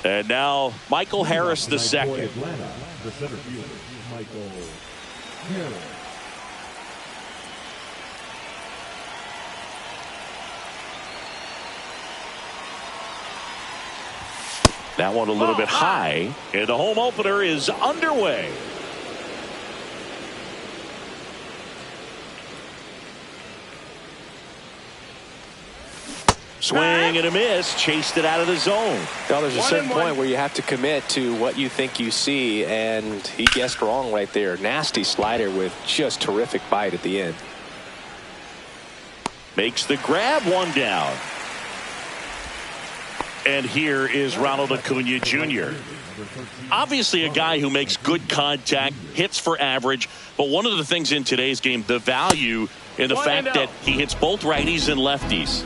And now Michael Harris the second. Atlanta, the center fielder, Michael Harris. That one a little bit high, and the home opener is underway. Swing and a miss, chased it out of the zone. Well, there's a certain point where you have to commit to what you think you see, and he guessed wrong right there. Nasty slider with just terrific bite at the end. Makes the grab, one down. And here is Ronald Acuna Jr. Obviously a guy who makes good contact, hits for average, but one of the things in today's game, the value in the fact that he hits both righties and lefties.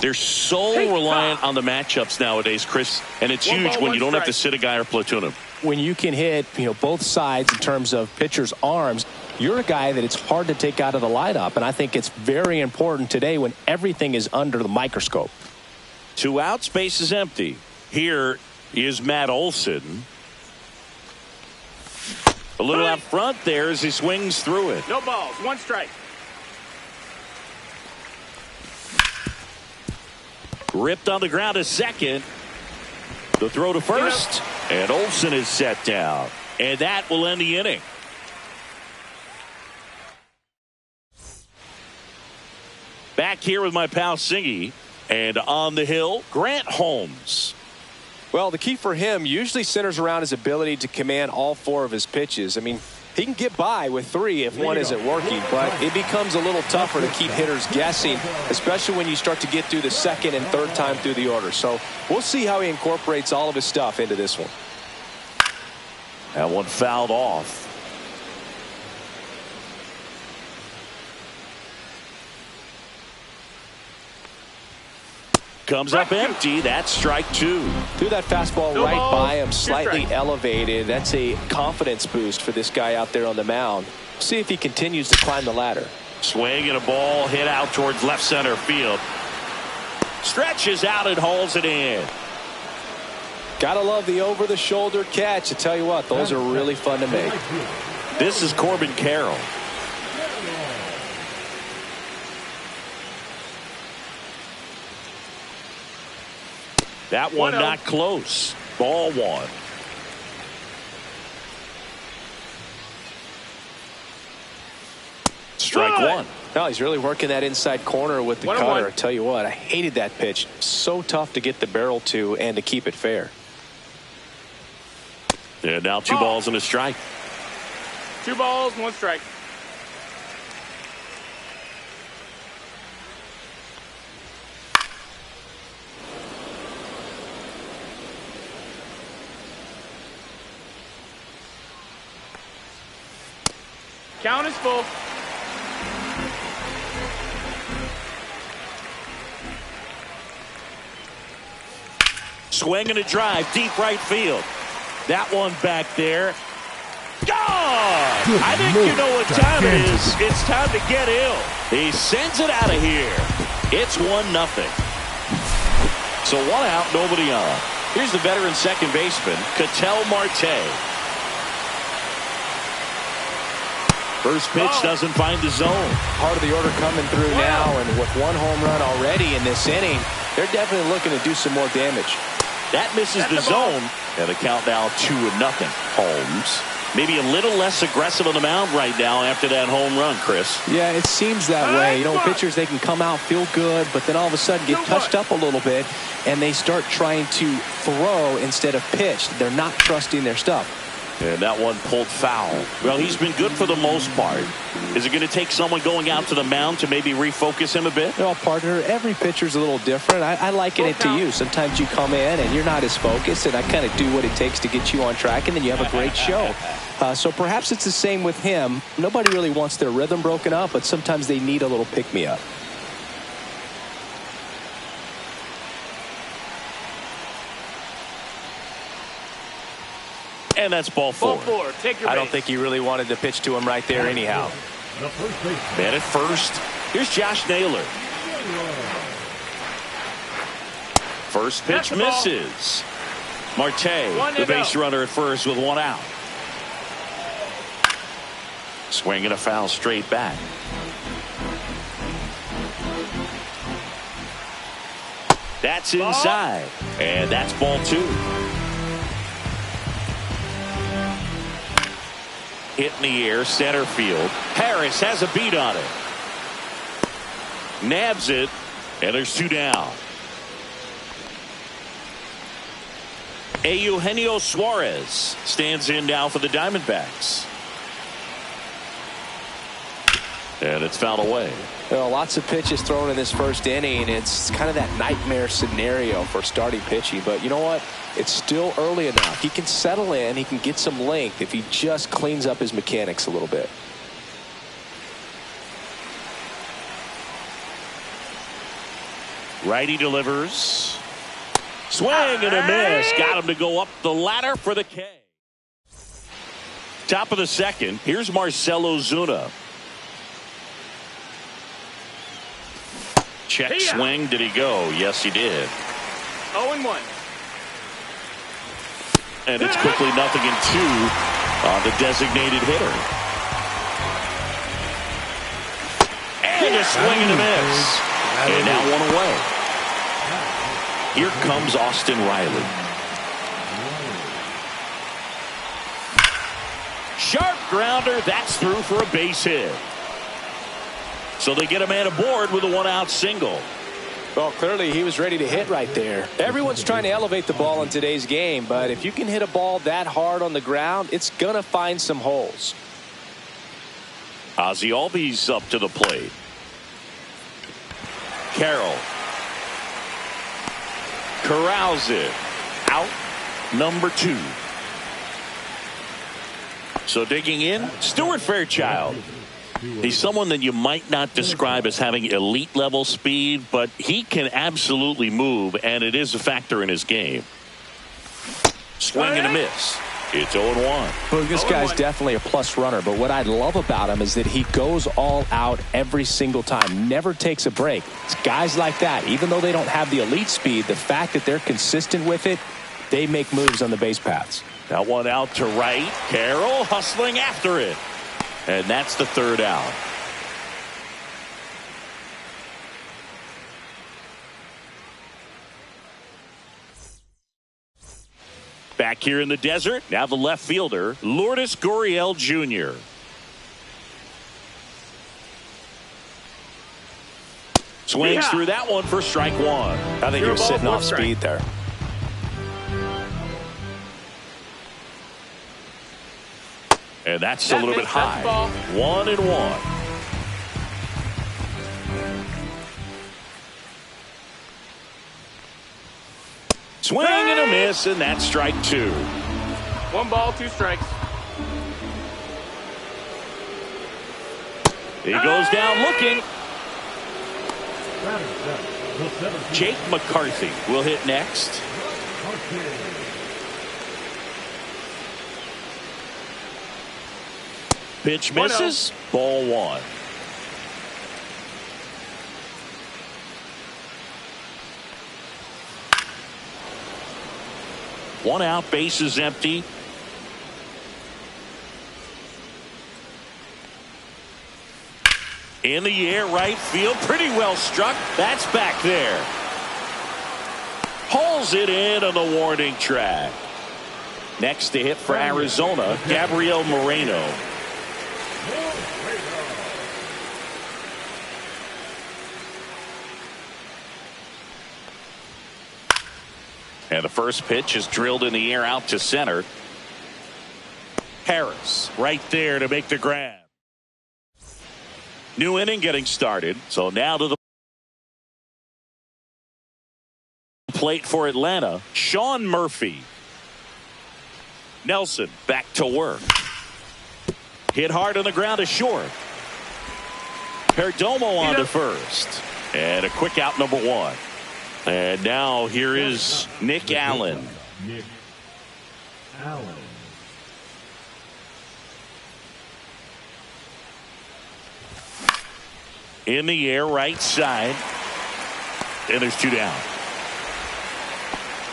They're so reliant on the matchups nowadays, Chris, and it's huge when you don't have to sit a guy or platoon him. When you can hit, both sides in terms of pitchers' arms, you're a guy that it's hard to take out of the lineup, and I think it's very important today when everything is under the microscope. 2 outs, base is empty. Here is Matt Olson. A little out front there as he swings through it. No balls, 1 strike. Ripped on the ground to second. The throw to first, and Olson is set down, and that will end the inning. Back here with my pal Singy, and on the hill, Grant Holmes. Well, the key for him usually centers around his ability to command all 4 of his pitches. I mean, he can get by with 3 if one isn't working, but it becomes a little tougher to keep hitters guessing, especially when you start to get through the second and third time through the order. So we'll see how he incorporates all of his stuff into this one. That one fouled off. Comes up empty. That's strike 2. Threw that fastball right by him, slightly elevated. That's a confidence boost for this guy out there on the mound. See if he continues to climb the ladder. Swing and a ball hit out towards left center field. Stretches out and hauls it in. Gotta love the over-the-shoulder catch. I tell you what, those are really fun to make. This is Corbin Carroll. That one not close. Ball 1. Strike 1. No, he's really working that inside corner with the cutter. I tell you what, I hated that pitch. So tough to get the barrel to and to keep it fair. And now 2 balls and a strike. 2 balls, 1 strike. Count is full. Swing and a drive, deep right field. That one back there. Gone! I think you know what time it is. It's time to get ill. He sends it out of here. It's 1-0. So 1 out, nobody on. Here's the veteran second baseman, Ketel Marte. First pitch doesn't find the zone. Part of the order coming through now, and with 1 home run already in this inning, they're definitely looking to do some more damage. That misses the zone, and the count now 2-0. Holmes maybe a little less aggressive on the mound right now after that home run, Chris. Yeah, it seems that way. Pitchers, they can come out, feel good, but then all of a sudden get touched up a little bit, and they start trying to throw instead of pitch. They're not trusting their stuff. And that one pulled foul. Well, he's been good for the most part. Is it going to take someone going out to the mound to maybe refocus him a bit? Well, partner, every pitcher's a little different. I liken it to you. Sometimes you come in and you're not as focused, and I kind of do what it takes to get you on track, and then you have a great show. So perhaps it's the same with him. Nobody really wants their rhythm broken up, but sometimes they need a little pick-me-up. And that's ball 4. Ball 4. Take your I don't base. think he really wanted to pitch to him right there anyhow. Man at first. Here's Josh Naylor. First pitch That's the ball. misses. Marte, One the and base out. runner at first with one out. Swing and a foul straight back. That's inside. And that's ball 2. Hit in the air, center field. Harris has a beat on it. Nabs it, and there's 2 down. Eugenio Suarez stands in now for the Diamondbacks. And it's fouled away. Well, lots of pitches thrown in this first inning. It's kind of that nightmare scenario for starting pitching. But you know what? It's still early enough. He can settle in. He can get some length if he just cleans up his mechanics a little bit. Righty delivers. Swing and a miss. Got him to go up the ladder for the K. Top of the second. Here's Marcell Ozuna. Check swing. Did he go? Yes, he did. 0-1. And it's quickly 0-2 on the designated hitter. And a swing and a miss. And now 1 away. Here comes Austin Riley. Sharp grounder. That's through for a base hit. So they get a man aboard with a 1-out single. Well, clearly he was ready to hit right there. Everyone's trying to elevate the ball in today's game, but if you can hit a ball that hard on the ground, it's going to find some holes. Ozzie Albies up to the plate. Carroll. Corrals it. Out number 2. So digging in, Stuart Fairchild. He's someone that you might not describe as having elite level speed, but he can absolutely move, and it is a factor in his game. Swing and a miss. It's 0-1. Well, this guy's definitely a plus runner, but what I love about him is that he goes all out every single time, never takes a break. It's guys like that, even though they don't have the elite speed, the fact that they're consistent with it, they make moves on the base paths. That one out to right. Carroll hustling after it. And that's the 3rd out. Back here in the desert, now the left fielder, Lourdes Gurriel Jr. Swings through that one for strike 1. I think he was sitting off speed there. And that's a little bit high. 1-1. Swing and a miss, and that's strike 2. 1 ball, 2 strikes. He goes down looking. Jake McCarthy will hit next. Pitch misses. Ball 1. One out, base is empty. In the air, right field, pretty well struck. That's back there. Hauls it in on the warning track. Next to hit for Arizona, Gabriel Moreno. And the first pitch is drilled in the air out to center. Harris right there to make the grab. New inning getting started. So now to the plate for Atlanta, Sean Murphy. Nelson back to work. Hit hard on the ground to short. Perdomo on to first. And a quick out, number 1. And now here is Nick Allen. Nick Allen. In the air, right side. And there's 2 down.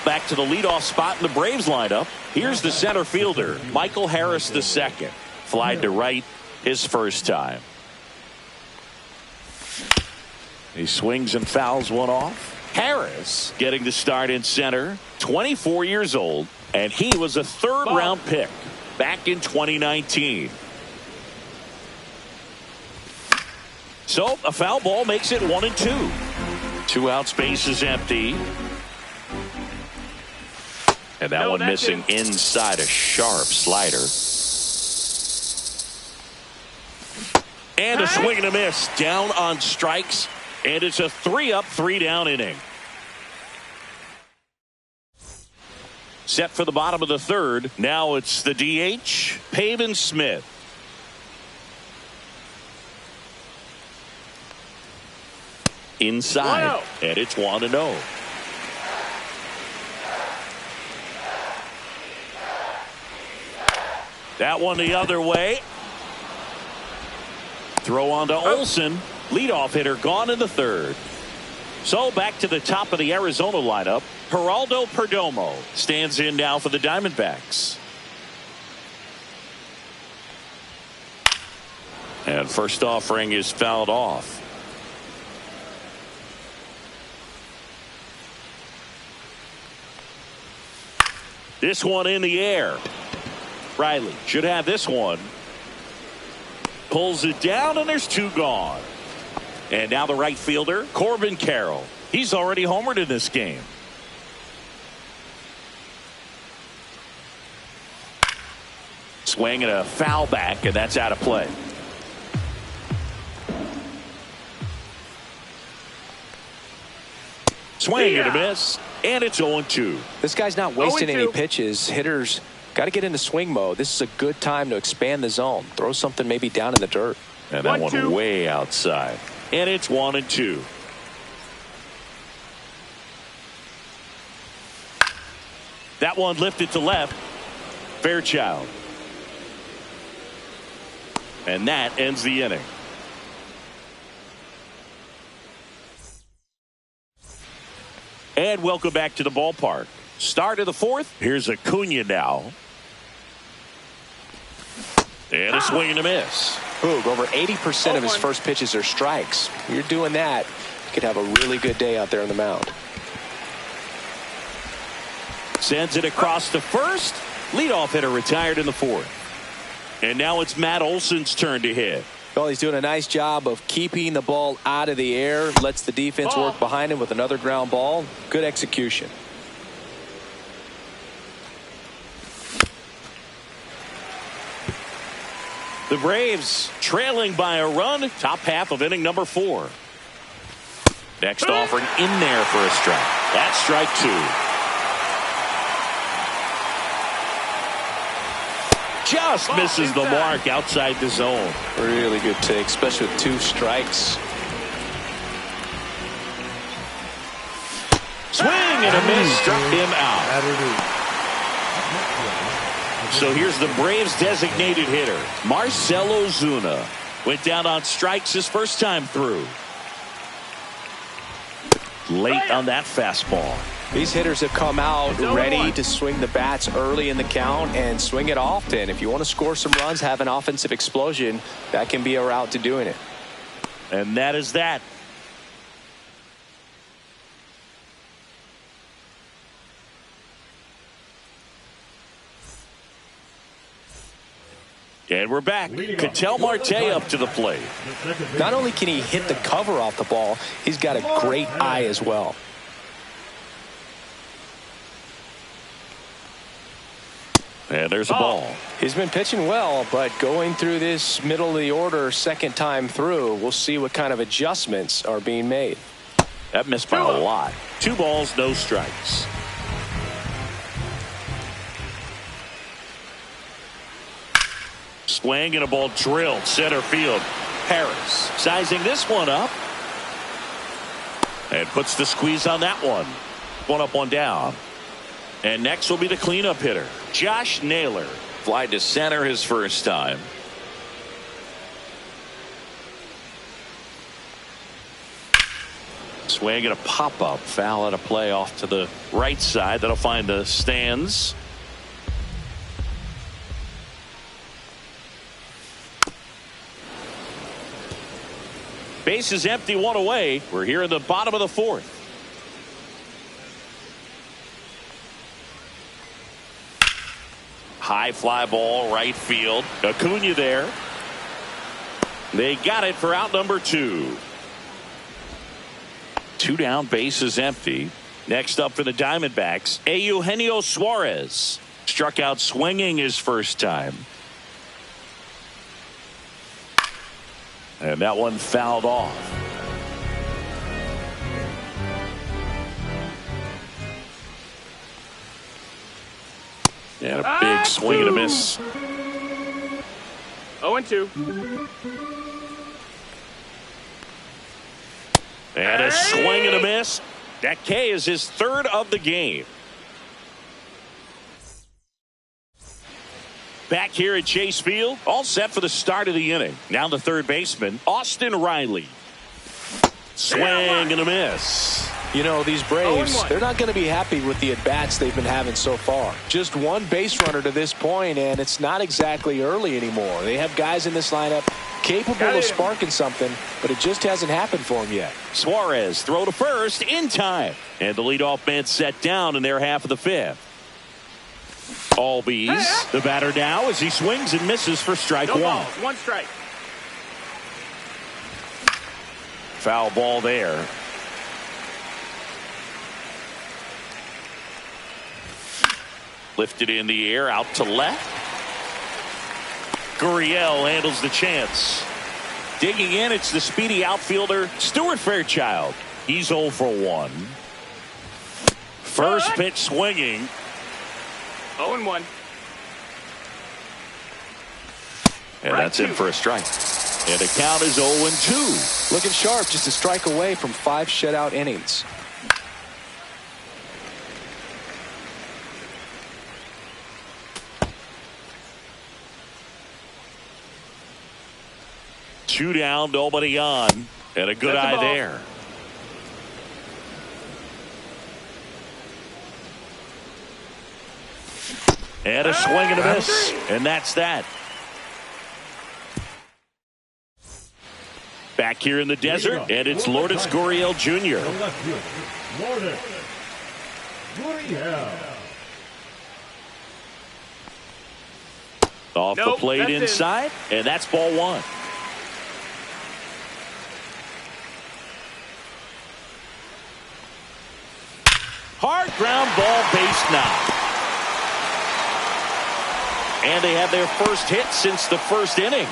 back to the leadoff spot in the Braves lineup. Here's the center fielder, Michael Harris II. Flied to right his first time. He swings and fouls one off. Harris getting the start in center, 24 years old, and he was a third-round pick back in 2019. So a foul ball makes it 1-2. 2 outs, base is empty. And that one missing inside, a sharp slider. And a swing and a miss down on strikes. And it's a 3-up, 3-down inning. Set for the bottom of the third. Now it's the DH, Pavin Smith. Inside, and it's 1-0. That one the other way. Throw on to Olson. Leadoff hitter gone in the third. So back to the top of the Arizona lineup. Geraldo Perdomo stands in now for the Diamondbacks. And first offering is fouled off. This one in the air. Riley should have this one. Pulls it down, and there's 2 gone. And now the right fielder, Corbin Carroll. He's already homered in this game. Swing and a foul back, and that's out of play. Swing and a miss, and it's 0-2. This guy's not wasting any pitches. Hitters got to get into swing mode. This is a good time to expand the zone. Throw something maybe down in the dirt. And that one way outside. And it's 1-2. That one lifted to left. Fairchild. And that ends the inning. And welcome back to the ballpark. Start of the fourth. Here's Acuna now. And a swing and a miss. Boog, over 80% of his first pitches are strikes. You're doing that, you could have a really good day out there on the mound. Sends it across to first. Leadoff hitter retired in the fourth. And now it's Matt Olson's turn to hit. Well, he's doing a nice job of keeping the ball out of the air. Lets the defense work behind him with another ground ball. Good execution. The Braves trailing by a run. Top half of inning number 4. Next offering in there for a strike. That's strike 2. Just misses the mark outside the zone. Really good take, especially with 2 strikes. Swing and a miss, struck him out. So here's the Braves designated hitter, Marcell Ozuna. Went down on strikes his first time through. Late on that fastball. These hitters have come out ready to swing the bats early in the count and swing it often. If you want to score some runs, have an offensive explosion, that can be a route to doing it. And that is that. And we're back. Ketel Marte up to the plate. Not only can he hit the cover off the ball, he's got a great eye as well. And there's a ball. He's been pitching well, but going through this middle of the order second time through, we'll see what kind of adjustments are being made. That missed by a lot. 2 balls, no strikes. Swing and a ball drilled center field. Harris sizing this one up. And puts the squeeze on that one. 1 up, 1 down. And next will be the cleanup hitter, Josh Naylor. Fly to center his first time. Swing and a pop-up foul at a play off to the right side. That'll find the stands. Base is empty, one away. We're here in the bottom of the fourth. High fly ball, right field. Acuna there. They got it for out number 2. 2 down, base is empty. Next up for the Diamondbacks, Eugenio Suarez. Struck out swinging his first time. And that one fouled off. And a big swing and a miss. 0-2. And a swing and a miss. That K is his 3rd of the game. Back here at Chase Field, all set for the start of the inning. Now the third baseman, Austin Riley. Swing and a miss. You know, these Braves, they're not going to be happy with the at-bats they've been having so far. Just one base runner to this point, and it's not exactly early anymore. They have guys in this lineup capable of sparking something, but it just hasn't happened for them yet. Suarez throw to first in time. And the leadoff man set down in their half of the 5th. Albies, the batter now as he swings and misses for strike 1. Balls, 1 strike. Foul ball there. Lifted in the air, out to left. Gurriel handles the chance. Digging in, it's the speedy outfielder, Stuart Fairchild. He's 0 for 1. First pitch swinging. 0-1. And that's in for a strike. And the count is 0-2. Looking sharp, just a strike away from 5 shutout innings. Two down, nobody on. And a good eye there. And a swing and a miss. And that's that. Back here in the desert, and it's Lourdes Gurriel Jr. Lourdes Gurriel. Off the plate inside, and that's ball 1. Hard ground ball, base knock. And they have their first hit since the first inning.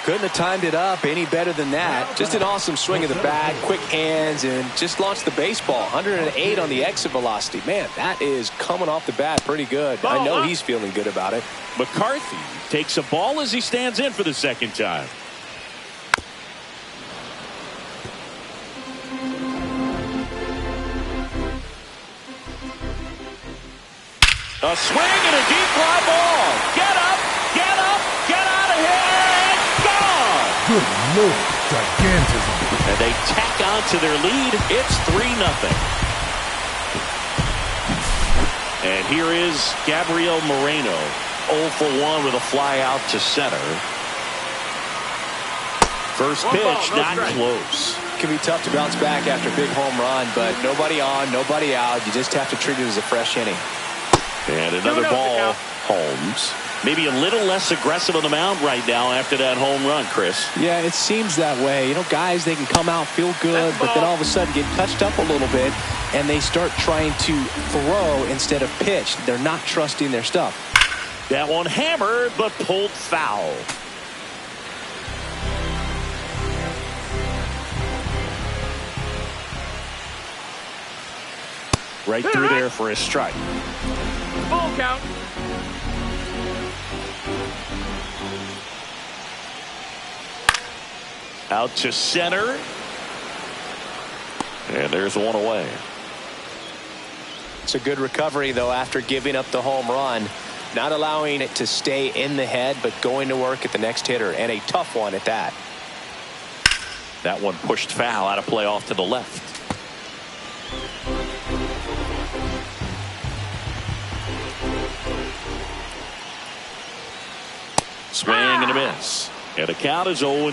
Couldn't have timed it up any better than that. Just an awesome swing of the bat, quick hands, and just launched the baseball. 108 on the exit velocity. Man, that is coming off the bat pretty good. I know he's feeling good about it. McCarthy takes a ball as he stands in for the second time. A swing and a deep fly ball. Get up, get out of here, gone. Good Lord, gigantism. And they tack on to their lead. It's 3-0. And here is Gabriel Moreno, 0 for 1 with a fly out to center. First pitch, not close. It can be tough to bounce back after a big home run, but nobody on, nobody out. You just have to treat it as a fresh inning. And another ball, Holmes. Maybe a little less aggressive on the mound right now after that home run, Chris. Yeah, it seems that way. You know, guys, they can come out, feel good, but then all of a sudden get touched up a little bit, and they start trying to throw instead of pitch. They're not trusting their stuff. That one hammered, but pulled foul. Right through there for a strike. Full count. Out to center. And there's one away. It's a good recovery, though, after giving up the home run. Not allowing it to stay in the head, but going to work at the next hitter, and a tough one at that. That one pushed foul out of play off to the left. Swing and a miss. And the count is 0-2.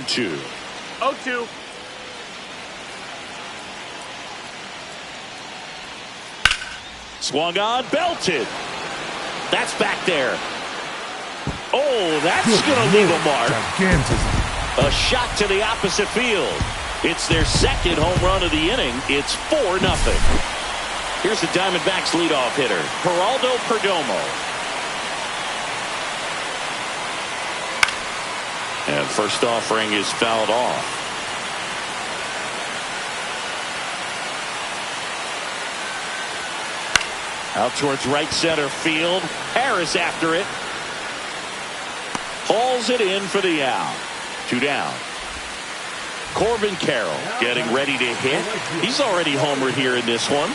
0-2. Swung on, belted. That's back there. Oh, that's going to leave a mark. Gigantism. A shot to the opposite field. It's their second home run of the inning. It's 4-0. Here's the Diamondbacks leadoff hitter, Geraldo Perdomo. And first offering is fouled off. Out towards right center field. Harris after it. Hauls it in for the out. 2 down. Corbin Carroll getting ready to hit. He's already homered here in this one.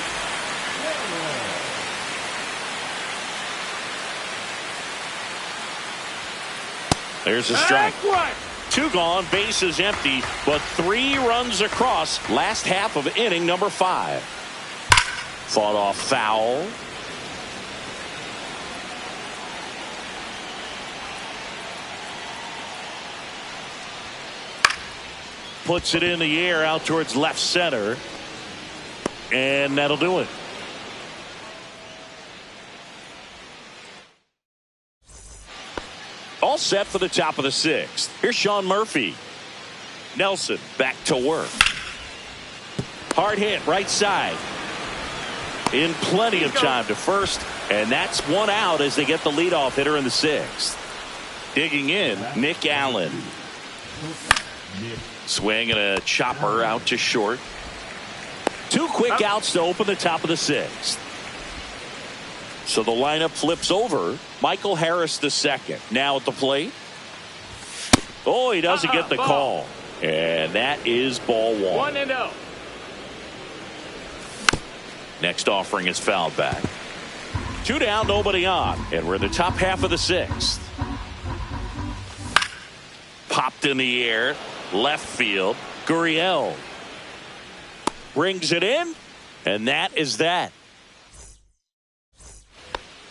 There's a strike. 2 gone, bases empty, but 3 runs across last half of inning number 5. Fought off foul. Puts it in the air out towards left center. And that'll do it. All set for the top of the 6th. Here's Sean Murphy. Nelson back to work. Hard hit right side. In plenty of time to first. And that's 1 out as they get the leadoff hitter in the 6th. Digging in, Nick Allen. Swing and a chopper out to short. 2 quick outs to open the top of the 6th. So the lineup flips over. Michael Harris the second. Now at the plate. Oh, he doesn't get the call. And that is ball 1. 1-0. Next offering is fouled back. 2 down, nobody on. And we're in the top half of the 6th. Popped in the air. Left field. Gurriel brings it in, and that is that.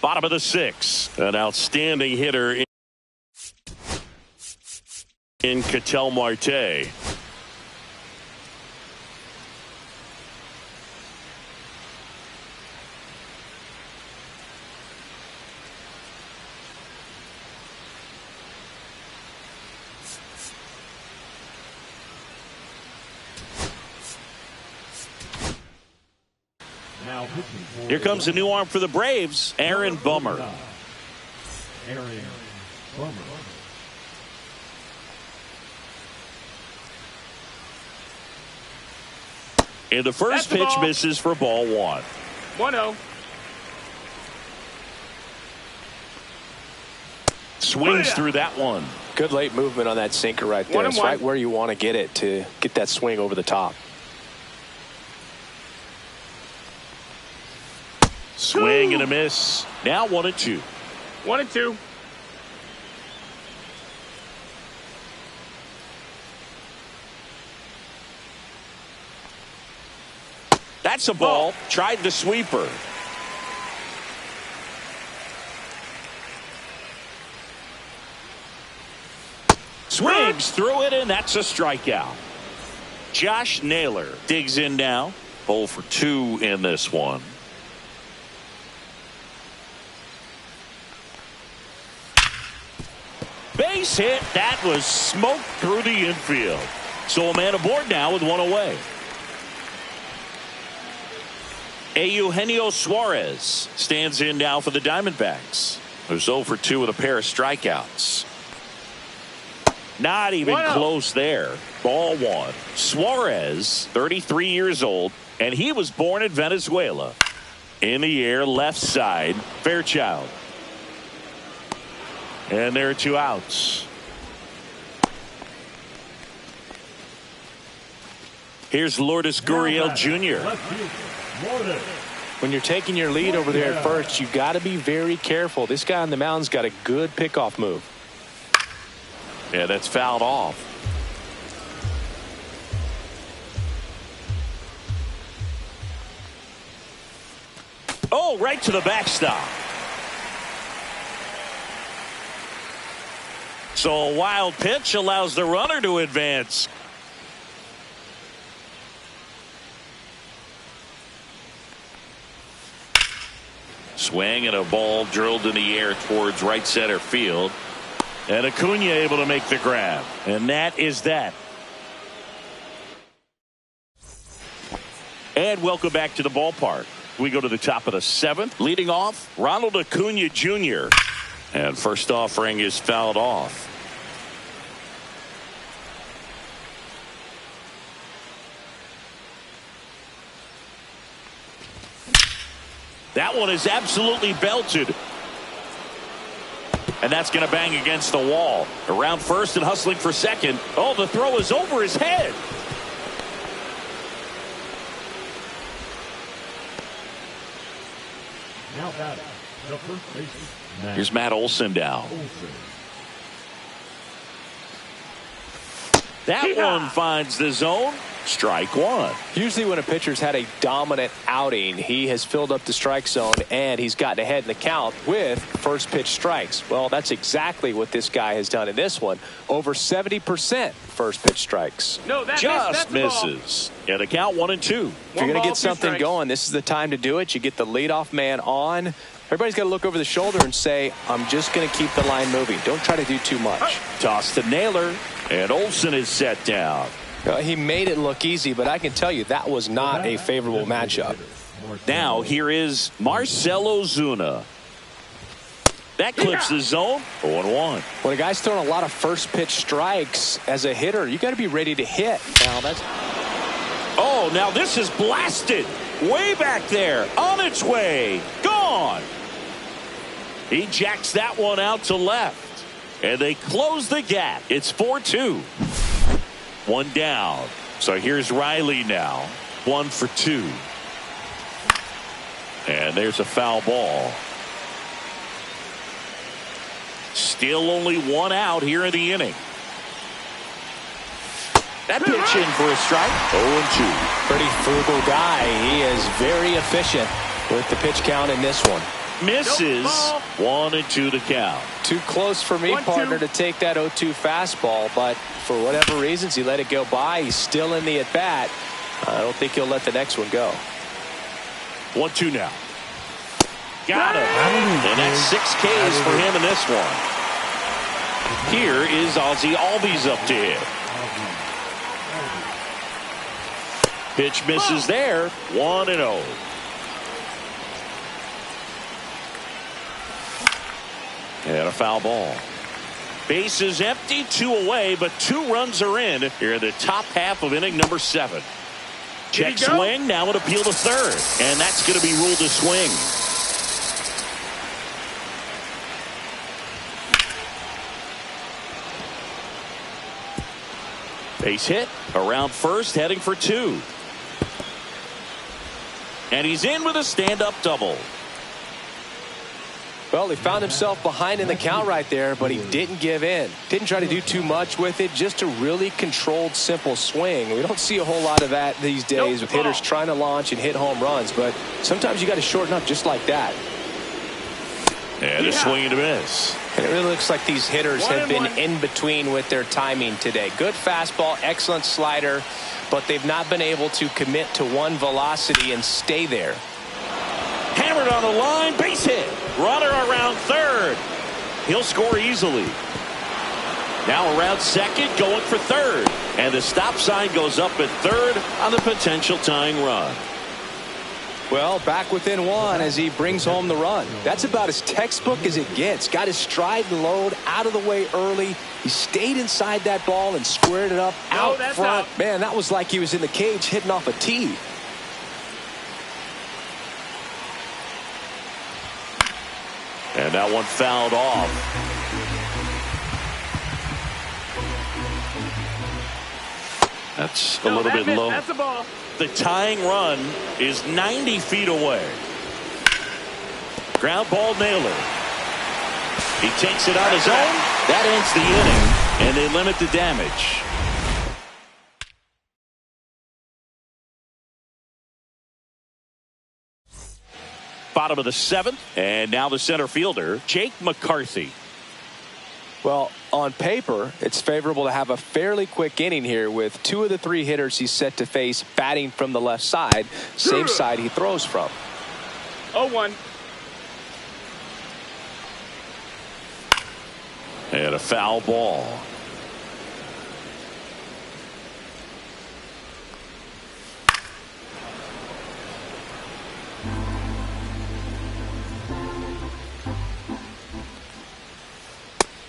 Bottom of the 6th. An outstanding hitter in Ketel Marte. Here comes a new arm for the Braves, Aaron Bummer. Aaron Bummer. And the first pitch misses for ball 1. 1-0. Swings through that one. Good late movement on that sinker right there. It's right where you want to get it to get that swing over the top. Swing and a miss. Now 1-2. 1-2. That's a ball. Tried the sweeper. Swings through it, and that's a strikeout. Josh Naylor digs in now. 0 for 2 in this one. Base hit. That was smoked through the infield. So a man aboard now with 1 away. Eugenio Suarez stands in now for the Diamondbacks, who's 0 for 2 with a pair of strikeouts. Not even close there. Ball 1. Suarez, 33 years old, and he was born in Venezuela. In the air, left side, Fairchild. And there are 2 outs. Here's Lourdes Gurriel Jr. When you're taking your lead over there at first, you got to be very careful. This guy on the mound's got a good pickoff move. Yeah, that's fouled off. Oh, right to the backstop. So a wild pitch allows the runner to advance. Swing and a ball drilled in the air towards right center field. And Acuna able to make the grab. And that is that. And welcome back to the ballpark. We go to the top of the 7th. Leading off, Ronald Acuna Jr. And first offering is fouled off. That one is absolutely belted. And that's going to bang against the wall. Around first and hustling for second. Oh, the throw is over his head. Now batting, the first baseman. Here's Matt Olson down. That one finds the zone. Strike one. Usually when a pitcher's had a dominant outing, he has filled up the strike zone and he's gotten ahead in the count with first pitch strikes. Well, that's exactly what this guy has done in this one. Over 70% first pitch strikes. No, that Just misses. misses. And a count 1-2. If you're going to get something going, this is the time to do it. You get the leadoff man on. Everybody's got to look over the shoulder and say, I'm just going to keep the line moving. Don't try to do too much. Toss to Naylor. And Olson is set down. He made it look easy, but I can tell you that was not a favorable matchup. Now here is Marcell Ozuna. That clips the zone. 0-1. When a guy's throwing a lot of first pitch strikes as a hitter, you got to be ready to hit. Now this is blasted. Way back there. On its way. Gone. He jacks that one out to left. And they close the gap. It's 4-2. One down. So here's Riley now. 1 for 2. And there's a foul ball. Still only 1 out here in the inning. That pitch in for a strike. 0-2. Pretty frugal guy. He is very efficient with the pitch count in this one. Misses. 1-2 to count. Too close for me, partner, to take that 0-2 fastball, but for whatever reasons, he let it go by. He's still in the at-bat. I don't think he'll let the next one go. 1-2 now. Got him. And that's 6 Ks for him in this one. Here is Ozzy Albies up to hit. Pitch misses there. 1-0. And a foul ball. Bases empty, 2 away, but 2 runs are in here in the top half of inning number 7. Check swing, now an appeal to third. And that's going to be ruled a swing. Base hit, around first, heading for 2. And he's in with a stand-up double. Well, he found himself behind in the count right there, but he didn't give in. Didn't try to do too much with it, just a really controlled, simple swing. We don't see a whole lot of that these days with hitters trying to launch and hit home runs, but sometimes you got to shorten up just like that. And a swing and a miss. And it really looks like these hitters have been in between with their timing today. Good fastball, excellent slider, but they've not been able to commit to one velocity and stay there. Hammered on the line, base hit. Runner around third. He'll score easily. Now around second, going for third. And the stop sign goes up at third on the potential tying run. Well, back within 1 as he brings home the run. That's about as textbook as it gets. Got his stride and load out of the way early. He stayed inside that ball and squared it up out front. Man, that was like he was in the cage hitting off a tee. And that one fouled off. That's a little bit low. That's a ball. The tying run is 90 feet away. Ground ball, Naylor. He takes it on his own. That ends the inning, and they limit the damage. Bottom of the 7th, and now the center fielder, Jake McCarthy. Well, on paper, it's favorable to have a fairly quick inning here with 2 of the 3 hitters he's set to face batting from the left side, same side he throws from. 0-1. And a foul ball.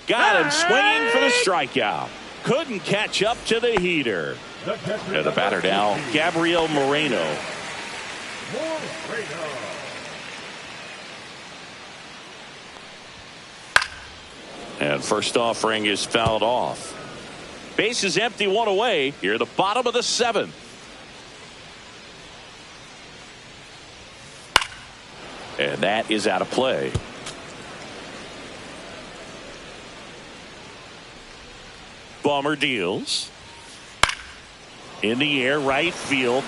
Got him swinging for the strikeout. Couldn't catch up to the heater. And the batter now, Gabriel Moreno. And first offering is fouled off. Base is empty, 1 away. Here at the bottom of the 7th. And that is out of play. Bummer deals. In the air, right field.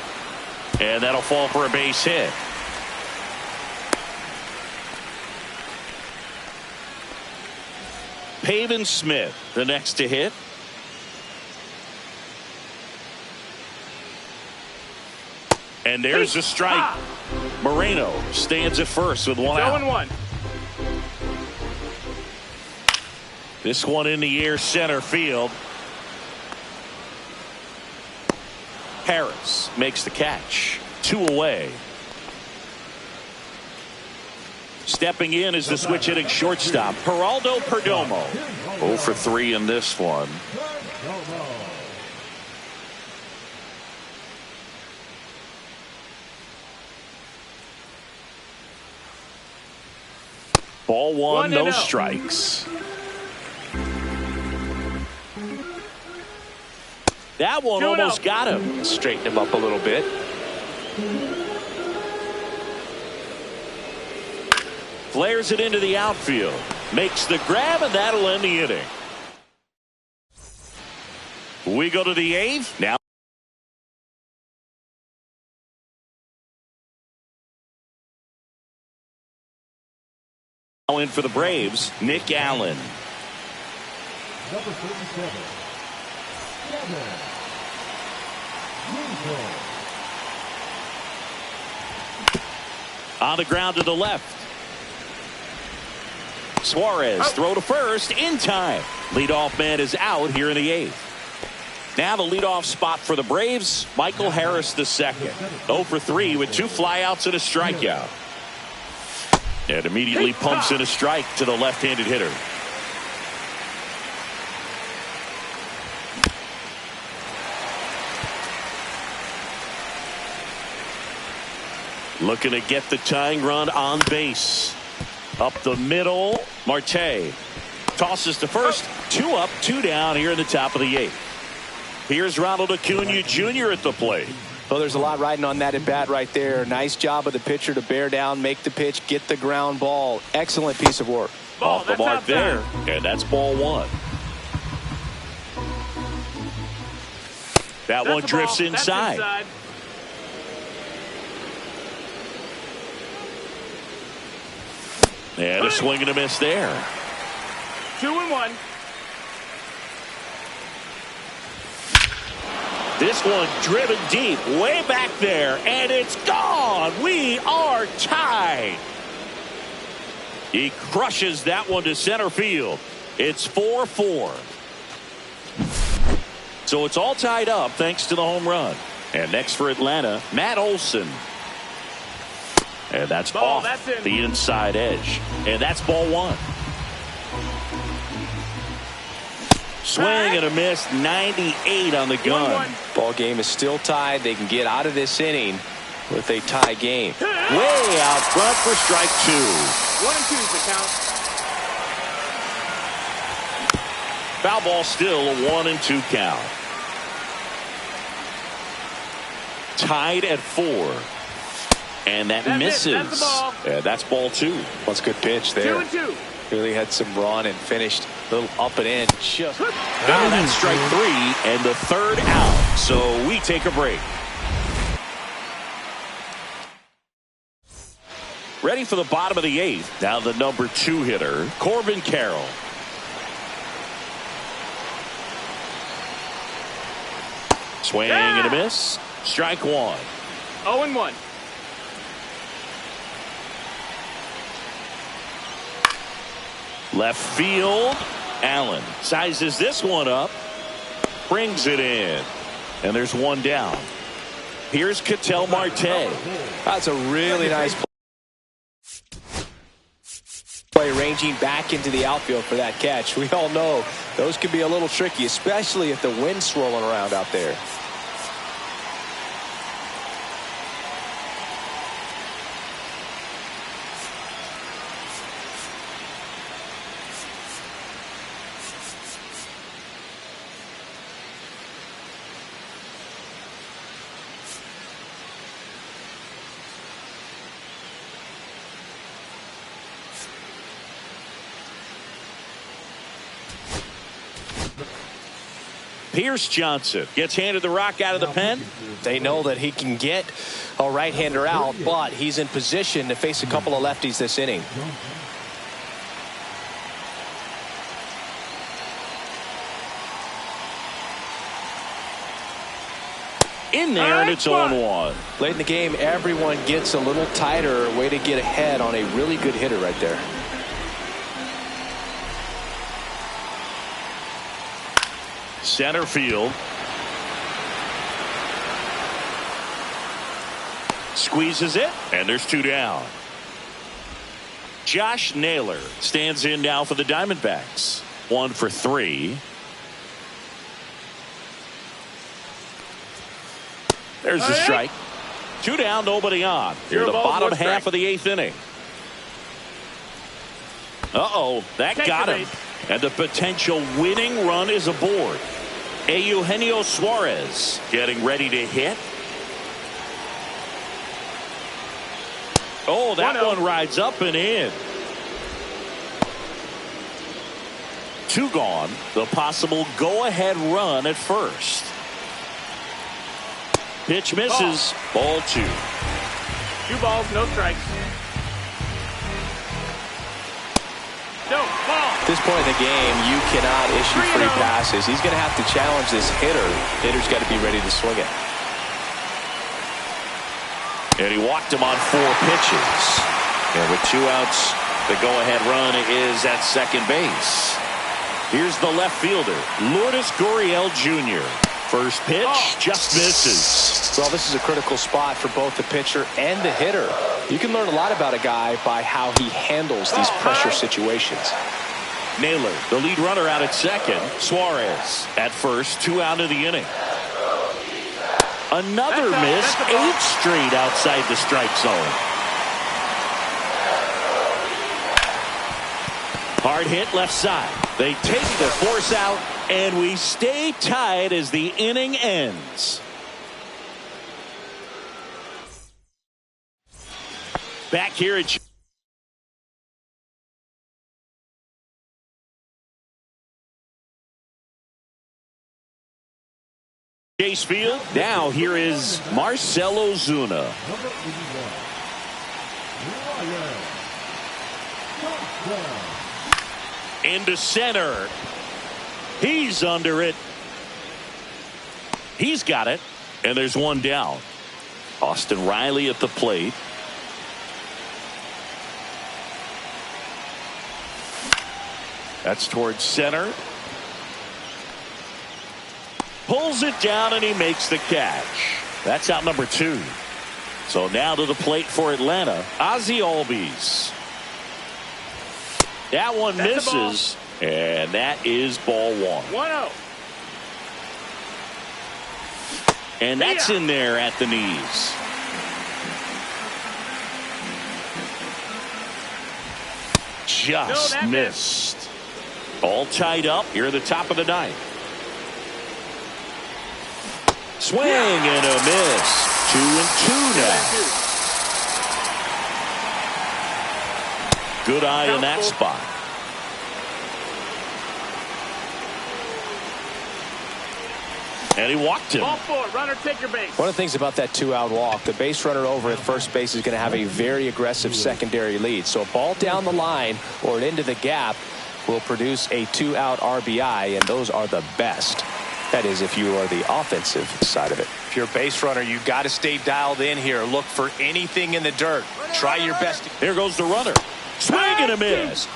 And that'll fall for a base hit. Pavin Smith, the next to hit. And there's a strike. Moreno stands at first with 1 out. 0-1. This one in the air, center field. Harris makes the catch. 2 away. Stepping in is the switch hitting shortstop, Geraldo Perdomo. 0 for 3 in this one. Ball 1, no strikes. That one almost got him. Straighten him up a little bit. Flares it into the outfield. Makes the grab, and that'll end the inning. We go to the 8th. Now in for the Braves, Nick Allen. Number 37. On the ground to the left. Suarez throw to first in time. Leadoff man is out here in the 8th. Now the leadoff spot for the Braves, Michael Harris II. 0 for 3 with 2 flyouts and a strikeout. And immediately pumps in a strike to the left-handed hitter. Looking to get the tying run on base. Up the middle, Marte tosses to first. 2 up, 2 down here in the top of the 8th. Here's Ronald Acuna Jr. at the plate. Well, there's a lot riding on that at bat right there. Nice job of the pitcher to bear down, make the pitch, get the ground ball. Excellent piece of work. Off the mark there, and that's ball 1. That one drifts inside. And a swing and a miss there. 2-1. This one driven deep, way back there, and it's gone. We are tied. He crushes that one to center field. It's 4-4. So it's all tied up thanks to the home run. And next for Atlanta, Matt Olson. And that's off the inside edge. And that's ball 1. Swing and a miss, 98 on the gun. Ball game is still tied. They can get out of this inning with a tie game. Way out front for strike 2. 1-2 is the count. Foul ball still a 1-2 count. Tied at 4. And that misses. That's the ball. Yeah, that's ball 2. That's a good pitch there. 2-2. Really had some run and finished a little up and in. Just now that's strike 3 and the 3rd out. So we take a break. Ready for the bottom of the 8th. Now the number 2 hitter, Corbin Carroll. Swing and a miss. Strike 1. 0-1. Left field. Allen sizes this one up. Brings it in. And there's one down. Here's Ketel Marte. That's a really nice play, ranging back into the outfield for that catch. We all know those can be a little tricky, especially if the wind's swirling around out there. Pierce Johnson gets handed the rock out of the pen. They know that he can get a right-hander out, but he's in position to face a couple of lefties this inning. In there, and it's 0-1. Late in the game, everyone gets a little tighter. Way to get ahead on a really good hitter right there. Center field. Squeezes it, and there's 2 down. Josh Naylor stands in now for the Diamondbacks. 1 for 3. There's the strike. 2 down, nobody on. Here the bottom half of the 8th inning. Uh-oh, that got him. And the potential winning run is aboard. Eugenio Suarez getting ready to hit. Oh, that one rides up and in. 2 gone. The possible go-ahead run at first. Pitch misses. Ball 2. 2 balls, no strikes. No, ball. At this point in the game, you cannot issue free passes. He's going to have to challenge this hitter. Hitter's got to be ready to swing it. And he walked him on 4 pitches. And with 2 outs, the go-ahead run is at second base. Here's the left fielder, Lourdes Gurriel Jr. First pitch just misses. Well, this is a critical spot for both the pitcher and the hitter. You can learn a lot about a guy by how he handles these pressure situations. Naylor, the lead runner, out at second. Suarez at first, 2 out of the inning. Another miss, 8 straight outside the strike zone. Hard hit left side. They take the force out, and we stay tied as the inning ends. Back here at Chase Field. Now here is Marcell Ozuna. Into center. He's under it. He's got it. And there's 1 down. Austin Riley at the plate. That's towards center. Pulls it down and he makes the catch. That's out number 2. So now to the plate for Atlanta, Ozzie Albies. That one misses, and that is ball 1. 1-0. And that's in there at the knees. Just missed. All tied up here at the top of the 9th. Swing and a miss. 2-2 now. Good eye in that spot. And he walked him. Ball 4, runner, take your base. One of the things about that 2-out walk, the base runner over at first base is going to have a very aggressive secondary lead. So a ball down the line or into the gap will produce a 2-out RBI, and those are the best. That is, if you are the offensive side of it. If you're a base runner, you've got to stay dialed in here. Look for anything in the dirt. Try your best. Here goes the runner. Swing and a miss.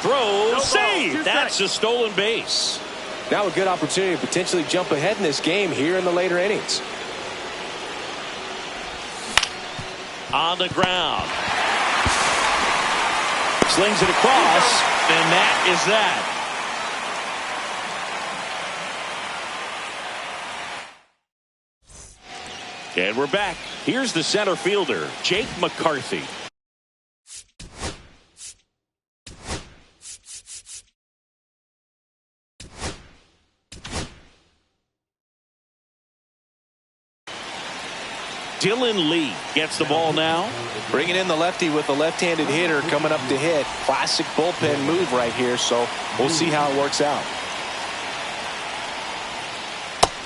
Throw, save. That's a stolen base. Now a good opportunity to potentially jump ahead in this game here in the later innings. On the ground. Slings it across, and that is that. And we're back. Here's the center fielder, Jake McCarthy. Dylan Lee gets the ball now. Bringing in the lefty with a left-handed hitter coming up to hit. Classic bullpen move right here, so we'll see how it works out.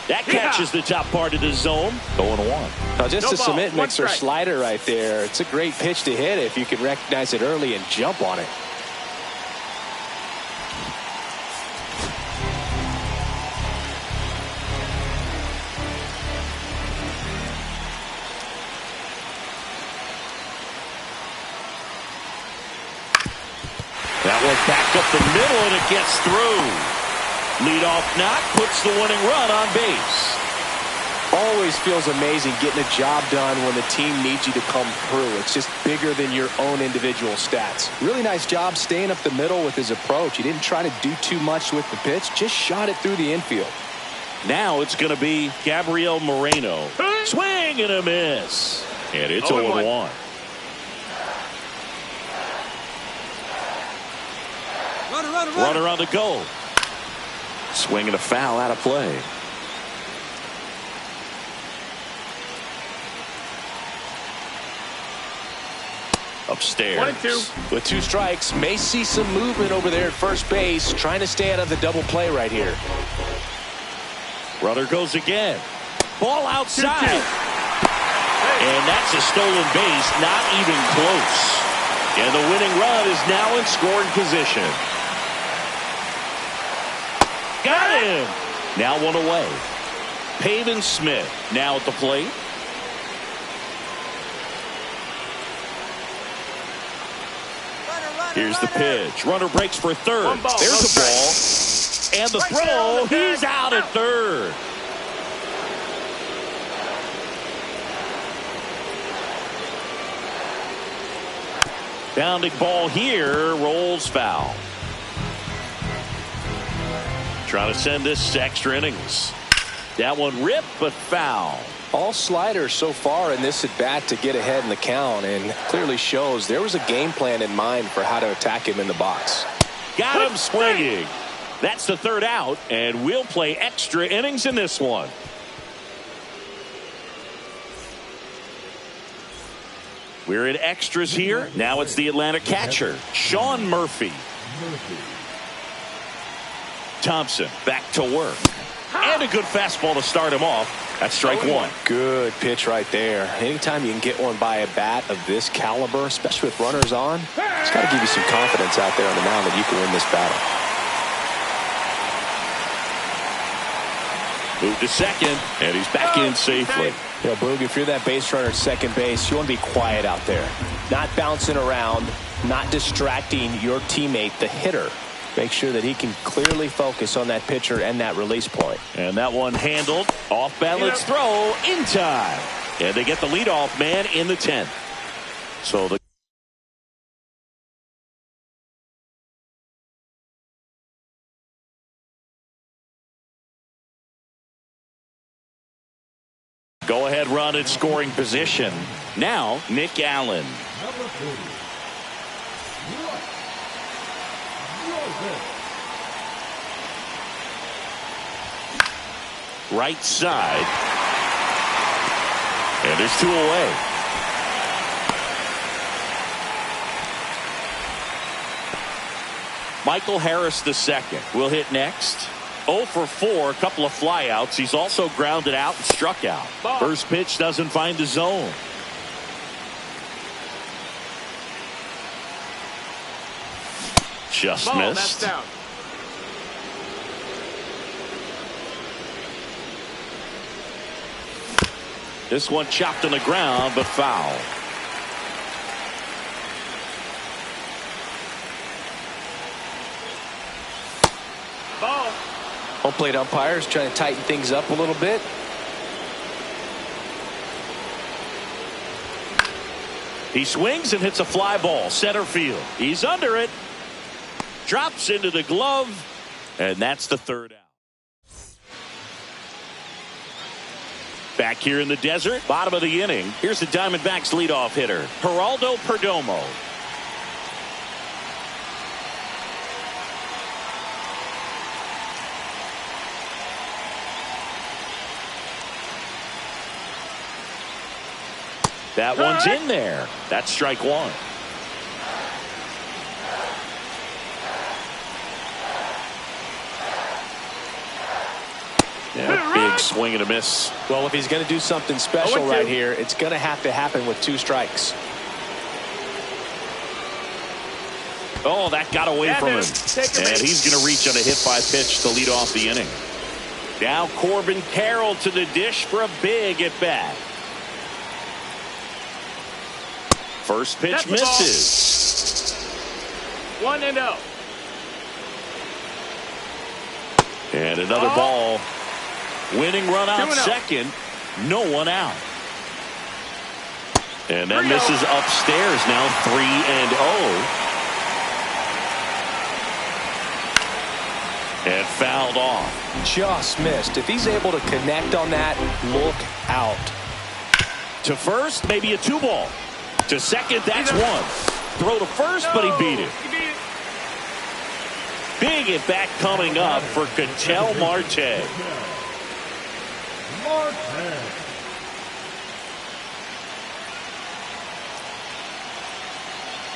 That catches the top part of the zone. 0-1. Now just a cement One mixer strike. slider right there. It's a great pitch to hit if you can recognize it early and jump on it. That one back up the middle, and it gets through. Leadoff knock puts the winning run on base. Always feels amazing getting a job done when the team needs you to come through. It's just bigger than your own individual stats. Really nice job staying up the middle with his approach. He didn't try to do too much with the pitch, just shot it through the infield. Now it's going to be Gabriel Moreno. Swing and a miss. And it's 0-1. Runner on the go. Swing and a foul out of play. Upstairs. 1-2. With 2 strikes, may see some movement over there at first base, trying to stay out of the double play right here. Runner goes again. Ball outside. 2-2. And that's a stolen base, not even close. And the winning run is now in scoring position. Got him. Now one away. Pavin Smith now at the plate. Here's the pitch. Runner breaks for third. One ball, There's no the ball. And the throw. He's out at third. Bounding ball here. Rolls foul. Trying to send this to extra innings. That one ripped, but foul. All sliders so far in this at bat to get ahead in the count, and clearly shows there was a game plan in mind for how to attack him in the box. Got him swinging. That's the third out, and we'll play extra innings in this one. We're in extras here. Now it's the Atlanta catcher, Sean Murphy. Thompson back to work. And a good fastball to start him off. That's strike one. Good pitch right there. Anytime you can get one by a bat of this caliber, especially with runners on, it's got to give you some confidence out there on the mound that you can win this battle. Move to second, and he's back in safely. You know, Boog, if you're that base runner at second base, you want to be quiet out there. Not bouncing around, not distracting your teammate, the hitter. Make sure that he can clearly focus on that pitcher and that release point. And that one handled. Off balance throw in time. And they get the leadoff man in the 10th. So the go-ahead run in scoring position. Now Nick Allen. Right side. And there's 2 away. Michael Harris II will hit next. 0 for 4, a couple of flyouts. He's also grounded out and struck out. Ball. First pitch doesn't find the zone. Just Ball, missed. that's out. This one chopped on the ground, but foul. Ball. Home plate umpires trying to tighten things up a little bit. He swings and hits a fly ball center field. He's under it. Drops into the glove, and that's the third out. Back here in the desert, bottom of the inning. Here's the Diamondbacks leadoff hitter, Geraldo Perdomo. That one's in there. That's strike one. Yeah, big swing and a miss. Well, if he's going to do something special right here, it's going to have to happen with 2 strikes. Oh, that got away from him. And he's going to reach on a hit by pitch to lead off the inning. Now Corbin Carroll to the dish for a big at bat. First pitch misses. 1-0. And another ball. Winning run out 2-0. second. No one out. And that misses upstairs now 3-0. And fouled off. Just missed. If he's able to connect on that, look out. To first, maybe a 2-ball. To second, that's 1. Throw to first, but he beat it. Big at bat coming up for Ketel Marte.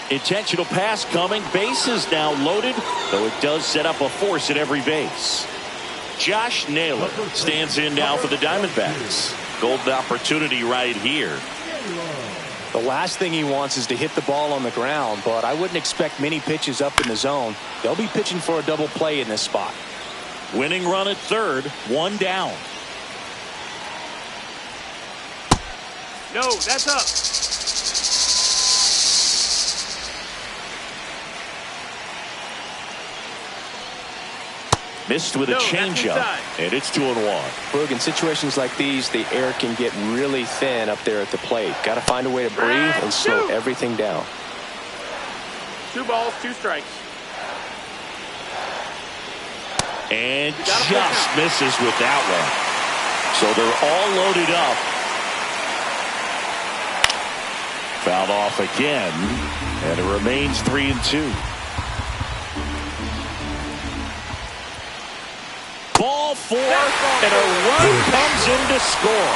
Intentional pass coming. Bases now loaded, though it does set up a force at every base. Josh Naylor stands in now for the Diamondbacks. Golden opportunity right here. The last thing he wants is to hit the ball on the ground, but I wouldn't expect many pitches up in the zone. They'll be pitching for a double play in this spot. Winning run at third, 1 down. No, that's up. Missed with a changeup, and it's 2-1. Boog, in situations like these, the air can get really thin up there at the plate. Got to find a way to breathe and slow everything down. 2 balls, 2 strikes. And just misses with that one. So they're all loaded up. Fouled off again, and it remains 3-2. Ball 4, and a run comes in to score.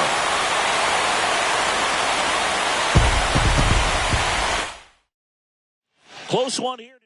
Close one here.